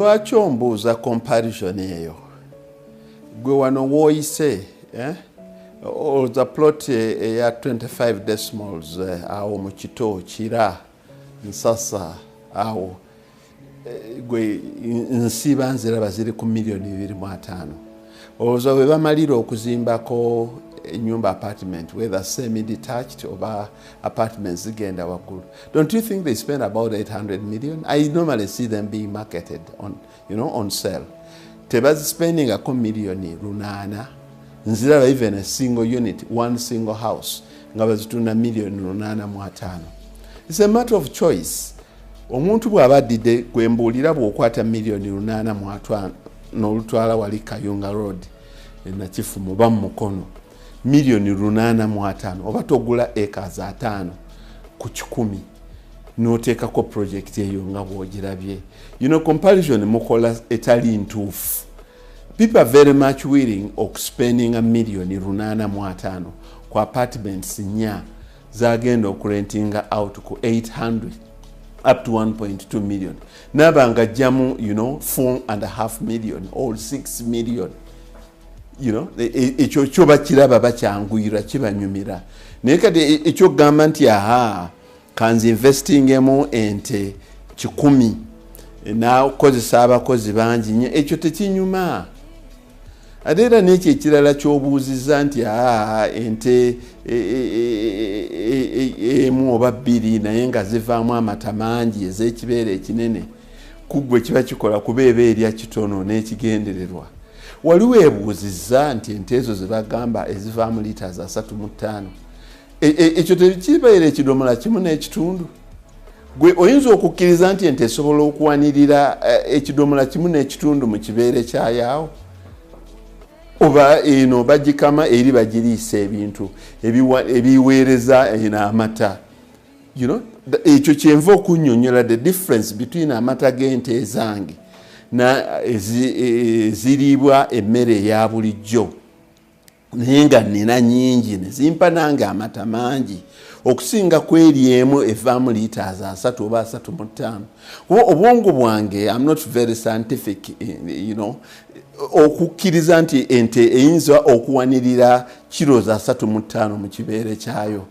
Lwaki ombuuza comparison eyo gwe wano wooyise olza plot eya 25 decimals awo mu kito kira nsasa awo gwe nsiba nziraba ziri ku milioni 2.5 olowooza bwe bamalira okuzimbako nyumba apartment whether semi-detached or apartments zigenda waggulu. Don't you think they spend about 800 million? I normally see them being marketed on, on sale. Tebazi spending a million runana. Nziraba even a single unit, one single house. Ngabazituna million runana mwatano. It's a matter of choice. Omuntu bw'abadde kwembuulira bw'okwata million runana mwatano n'olutwala wali Kayunga Road na chifu muba mukono. Milioni 8.5 oba togula acres 5 ku 10 n'oteekako project eyo nga bw'ogirabye. Comparison mukola etali ntuufu. People are very much willing of spending a million 8.5 ku apartments nya zagenda okurentinga out ku 800 up to 1.2 million. Nabanga jamu 4.5 million or 6 million. Ekyo kyoba kiraba bakyanguyira kibanyumira naye kati ekyo gamba nti kanzi investingemu ente 10 nakozesa abakozi bangi nnyo ekyo tekinyuma ate era n'ekyo ekirala ky'obuuziza nti ente emu oba 2 naye nga zivaamu amata mangi ez'ekibeere ekinene kuggwe kiba kikola kubeeba erya kitono n'ekigendererwa. Waliwo ebuuzizza nti ente ezo ze bagamba ezivaamu liters 3.5 ekyo tekibeera ekidomola 1.5 gwe oyinza okukkiriza nti ente esobola okuwanirira ekidomola 1.5 mu kibeere kyayaawo oba eno bagikama eri bagiriisa ebintu ebiweereza amata ekyo kyenva okunnyonnyola the difference between amata g'ente ezange na ziribwa emmere ya bulijjo naye nga nina nyingi ne zimpa nange amata mangi okusinga kweri emu evaamu liters 3 oba 3.5 kuba obwongo bwange I'm not very scientific okukkiriza nti ente eyinza okuwanirira kilos 3.5 mu kibeere kyayo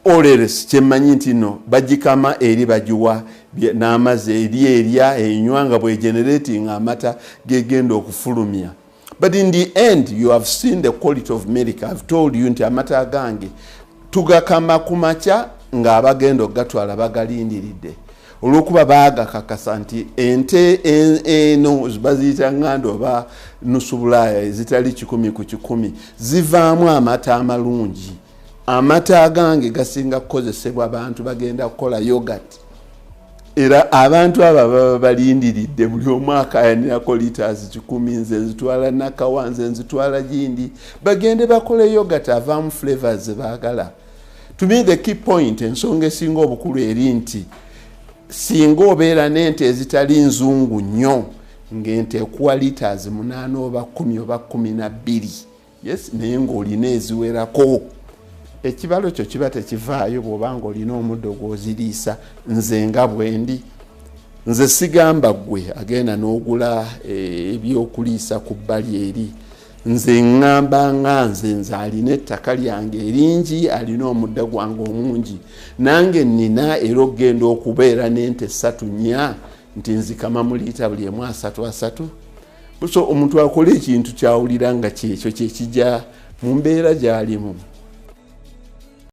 oleres kyemmanyi nti no bagikama eri bagiwa n'amazzi erya enywanga bwe generating amata gegenda okufulumya. But in the end you have seen the quality of milk. I've told you nti amata gange tugakama kumacha nga abagenda ogatwala bagalindiridde olwokuba baagakakasa nti ente eno baziyita ngando oba nusubulaya ezitali 10 ku 10 zivaamu amata amalungi. Amata agange gasinga kukozesebwa abantu bagenda kukola yogurt era abantu aba balindiridde buli omwaka ayanirako liters 10 nze nzitwala nakawanze nzitwala gindi bagende bakole yogurt avaamu flavors baagala. To me the key point ensonga esinga obukulu eri nti singa obeera n'ente ezitali nzungu nnyo ng'ente ekuwa liters 8 oba 10 oba 12 yes naye ng'olina eziwerako ekibalo kyo kiba tekivaayo bw'obanga olina omuddo gw'oziriisa. Nze nga bwendi nze sigamba gwe agenda n'ogula ebyokuliisa ku bbali eri nze ngamba nga nze alina ettaka lyange eringi alina omuddo gwange omungi nange nina era okgenda okubeera n'ente 3 nti nzikama mu liita buli emu 3 so omuntu akola ekintu kyawulira nga kyekyo kyekijja mu mbeera gy'alimu.